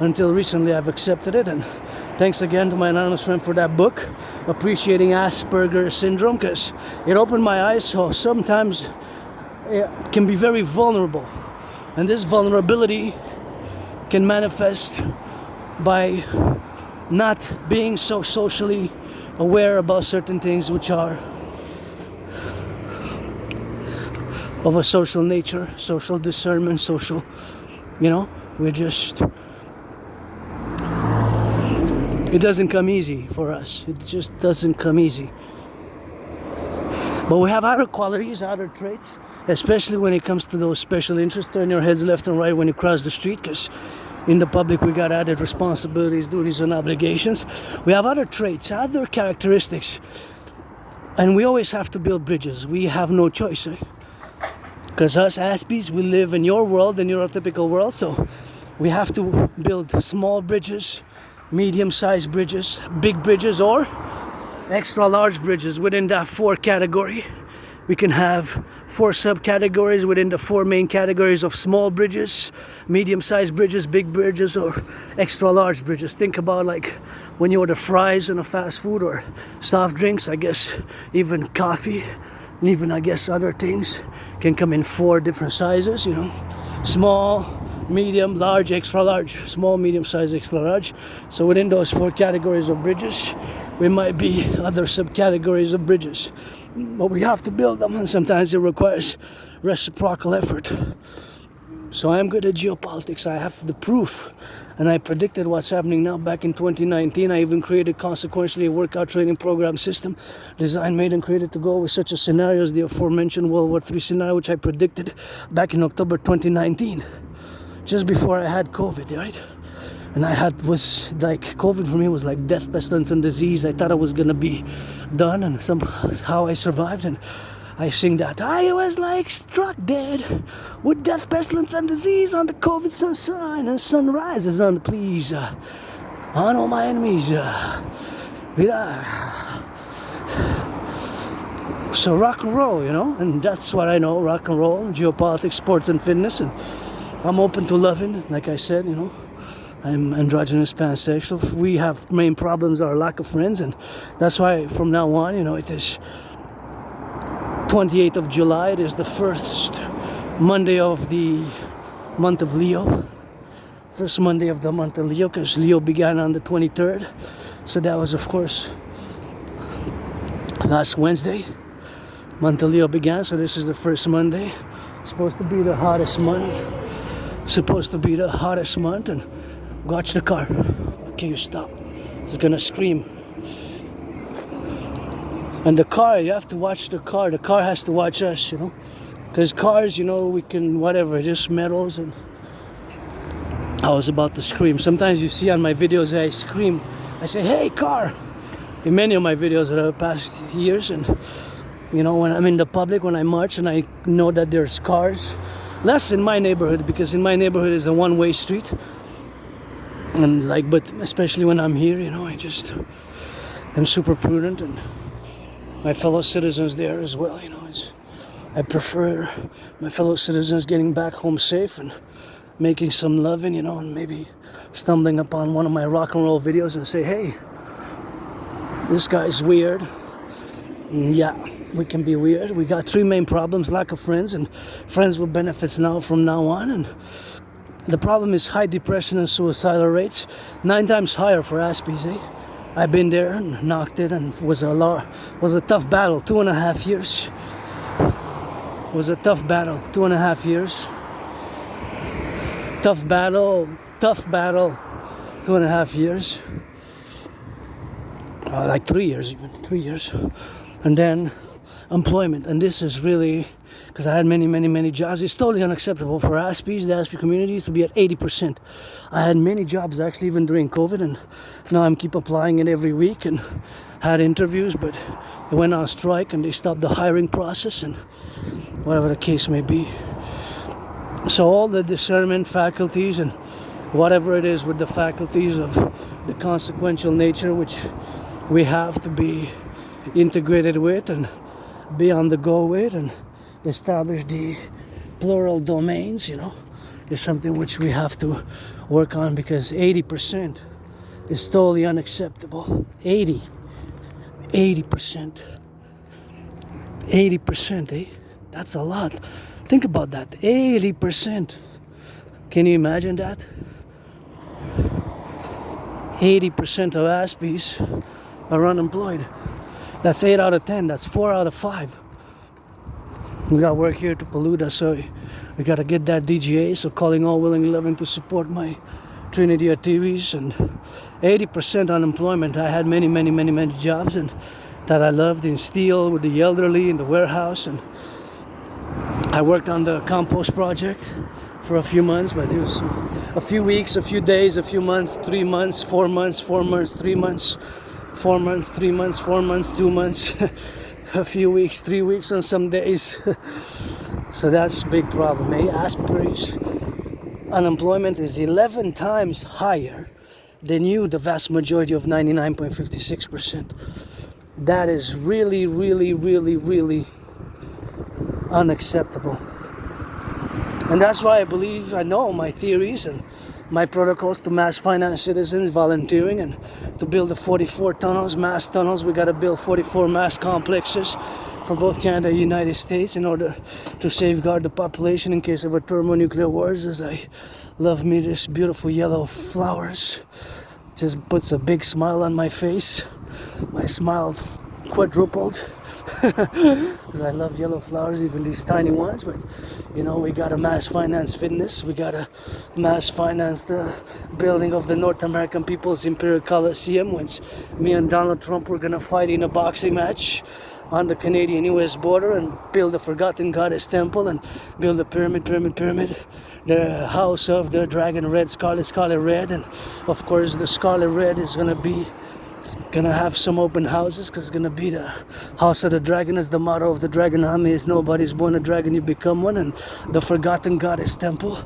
until recently I've accepted it. And thanks again to my anonymous friend for that book, Appreciating Asperger's Syndrome, because it opened my eyes. So sometimes it can be very vulnerable, and this vulnerability can manifest by not being so socially aware about certain things which are of a social nature, social discernment, social, we're just, it doesn't come easy for us. It just doesn't come easy. But we have other qualities, other traits, especially when it comes to those special interests. Turn your heads left and right when you cross the street, because in the public we got added responsibilities, duties, and obligations. We have other traits, other characteristics, and we always have to build bridges. We have no choice, because us Aspies, we live in your world, the neurotypical world, so we have to build small bridges, medium-sized bridges, big bridges, or extra large bridges. Within that 4 category, we can have 4 subcategories within the 4 main categories of small bridges, medium-sized bridges, big bridges, or extra large bridges. Think about like when you order fries in a fast food, or soft drinks, I guess even coffee, and even I guess other things can come in 4 different sizes, small, medium, large, extra large, small, medium size, extra large. So within those 4 categories of bridges, we might be other subcategories of bridges. But we have to build them, and sometimes it requires reciprocal effort. So I'm good at geopolitics. I have the proof, and I predicted what's happening now back in 2019. I even created consequentially a workout training program system designed, made, and created to go with such a scenario as the aforementioned World War III scenario, which I predicted back in October 2019, just before I had COVID, right? And was like, COVID for me was like death, pestilence, and disease. I thought I was gonna be done, and somehow I survived. And I sing that I was like struck dead with death, pestilence, and disease on the COVID sunshine, and sun rises on the please on all my enemies. So rock and roll, and that's what I know: rock and roll, geopolitics, sports, and fitness, and I'm open to loving, like I said, you know. I'm androgynous pansexual. We have main problems, our lack of friends, and that's why from now on, you know, it is 28th of July. It is the first Monday of the month of Leo. First Monday of the month of Leo, because Leo began on the 23rd. So that was, of course, last Wednesday. Month of Leo began, so this is the first Monday. Supposed to be the hottest month. Supposed to be the hottest month. And watch the car. Okay, you stop. It's gonna scream. And the car, you have to watch the car. The car has to watch us, you know. Because cars, you know, we can, whatever, just metals. And I was about to scream. Sometimes you see on my videos I scream. I say, hey, car! In many of my videos over the past years. And, you know, when I'm in the public, when I march and I know that there's cars. Less in my neighborhood, because in my neighborhood is a one-way street. And like, but especially when I'm here, you know, I'm super prudent, and my fellow citizens there as well, you know. I prefer my fellow citizens getting back home safe and making some loving, you know, and maybe stumbling upon one of my rock and roll videos and say, hey, this guy's weird. And yeah, we can be weird. We got three main problems: lack of friends, and friends with benefits now from now on. And the problem is high depression and suicidal rates, 9 times higher for Aspies, eh? I've been there and knocked it, and was a tough battle. 2.5 years. Was a tough battle. 2.5 years. Tough battle. 2.5 years. Like 3 years, even 3 years. And then employment, and this is really, because I had many jobs. It's totally unacceptable for Aspies, the Aspie communities, to be at 80%. I had many jobs actually even during COVID, and now I'm keep applying it every week and had interviews, but they went on strike and they stopped the hiring process, and whatever the case may be. So all the discernment faculties and whatever it is with the faculties of the consequential nature, which we have to be integrated with and be on the go with and establish the plural domains, you know, is something which we have to work on, because 80% is totally unacceptable. 80%, eh? That's a lot. Think about that. 80%. Can you imagine that? 80% of Aspies are unemployed. That's 8 out of 10. That's 4 out of 5. We got work here to pollute us, so we got to get that DGA. So calling all willing and loving to support my Trinity activities. And 80% unemployment. I had many jobs, and that I loved, in steel, with the elderly, in the warehouse, and I worked on the compost project for a few months, but it was a few weeks, a few days, a few months, 3 months, 4 months, 4 months, 3 months, 4 months, 3 months, 4 months, 2 months, a few weeks, 3 weeks on some days. So that's a big problem, eh? Aspies unemployment is 11 times higher than you, the vast majority of 99.56%. That is really unacceptable. And that's why I know my theories and my protocols to mass finance citizens volunteering, and to build the 44 tunnels, mass tunnels. We got to build 44 mass complexes for both Canada and the United States in order to safeguard the population in case of a thermonuclear wars. As I love me this beautiful yellow flowers, just puts a big smile on my face. My smile quadrupled. Because I love yellow flowers, even these tiny ones. But you know, we gotta mass finance fitness. We gotta mass finance the building of the North American People's Imperial Coliseum, once me and Donald Trump were gonna fight in a boxing match on the Canadian-US border, and build a forgotten goddess temple, and build a pyramid, the house of the dragon red, scarlet red. And of course the scarlet red is gonna have some open houses, because it's gonna be the house of the dragon, as the motto of the dragon army is, nobody's born a dragon, you become one. And the forgotten goddess temple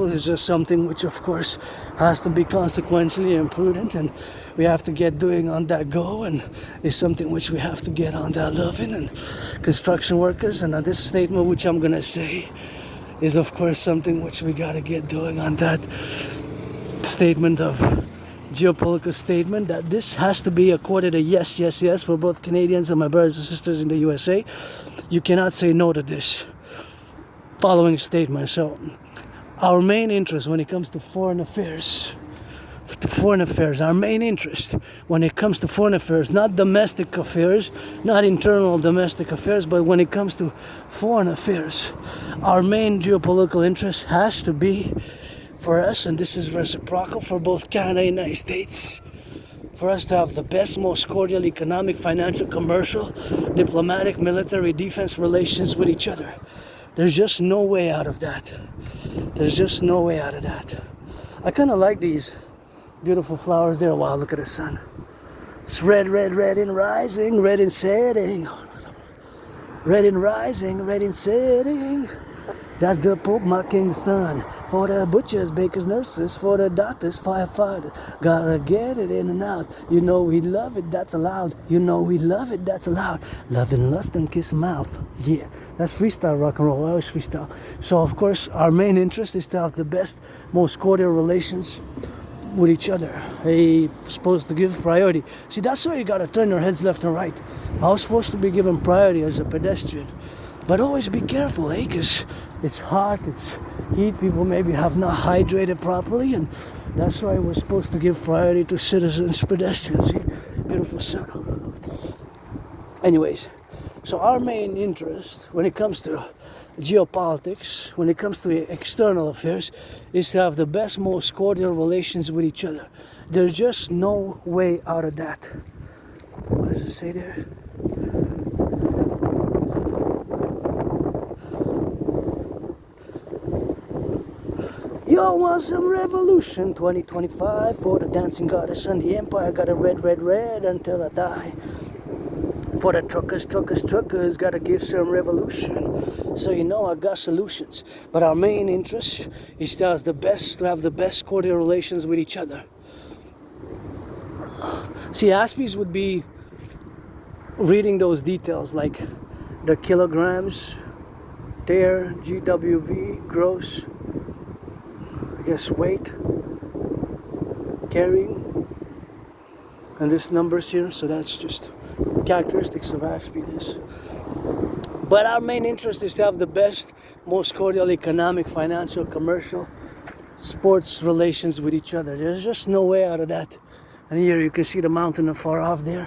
is just something which of course has to be consequentially imprudent, and we have to get doing on that go, and is something which we have to get on that loving. And construction workers, and this statement which I'm gonna say is of course something which we gotta get doing on that statement of geopolitical statement, that this has to be accorded a yes, yes, yes for both Canadians and my brothers and sisters in the USA. You cannot say no to this following statement. So our main interest when it comes to foreign affairs, our main interest when it comes to foreign affairs, not domestic affairs, not internal domestic affairs, but when it comes to foreign affairs, our main geopolitical interest has to be for us, and this is reciprocal for both Canada and the United States, for us to have the best, most cordial economic, financial, commercial, diplomatic, military, defense relations with each other. There's just no way out of that. There's just no way out of that. I kind of like these beautiful flowers there. Wow, look at the sun. It's red, red, red in rising, red in setting. Red in rising, red in setting. That's the Pope mocking the sun. For the butchers, bakers, nurses, for the doctors, firefighters. Gotta get it in and out. You know we love it, that's allowed. You know we love it, that's allowed. Love and lust and kiss mouth. Yeah, that's freestyle rock and roll. I always freestyle. So of course, our main interest is to have the best, most cordial relations with each other. Hey, supposed to give priority. See, that's why you gotta turn your heads left and right. I was supposed to be given priority as a pedestrian. But always be careful, eh? Because it's hot, it's heat, people maybe have not hydrated properly, and that's why we're supposed to give priority to citizens, pedestrians. See? Beautiful sun. Anyways, so our main interest when it comes to geopolitics, when it comes to external affairs, is to have the best, most cordial relations with each other. There's just no way out of that. What does it say there? Yo, want some revolution 2025 for the dancing goddess and the empire. Got a red, red, red until I die. For the truckers, gotta give some revolution. So you know I got solutions. But our main interest is to have the best cordial relations with each other. See, Aspies would be reading those details like the kilograms, there, GWV, gross, I guess weight, carrying, and this numbers here, so that's just characteristics of Aspies. But our main interest is to have the best, most cordial economic, financial, commercial, sports relations with each other. There's just no way out of that. And here you can see the mountain afar off there.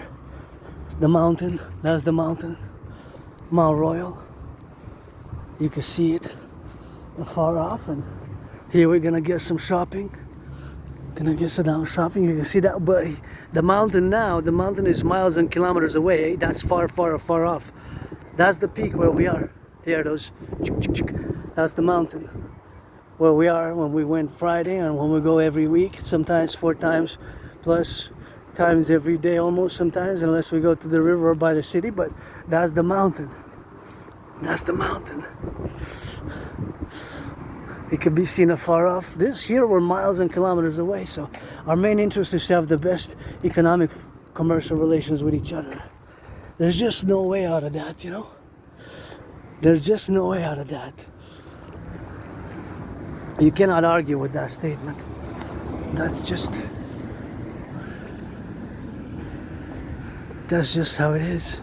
The mountain, that's the mountain, Mount Royal. You can see it afar off, and here we're gonna get some shopping. Gonna get some shopping. You can see that, but the mountain is miles and kilometers away. That's far, far, far off. That's the peak where we are. There, those. That's the mountain where we are when we went Friday, and when we go every week. Sometimes 4 times plus times every day, almost sometimes, unless we go to the river or by the city. But that's the mountain. That's the mountain. It can be seen afar off. This here we're miles and kilometers away. So our main interest is to have the best economic, commercial relations with each other. There's just no way out of that, you know? There's just no way out of that. You cannot argue with that statement. That's just how it is.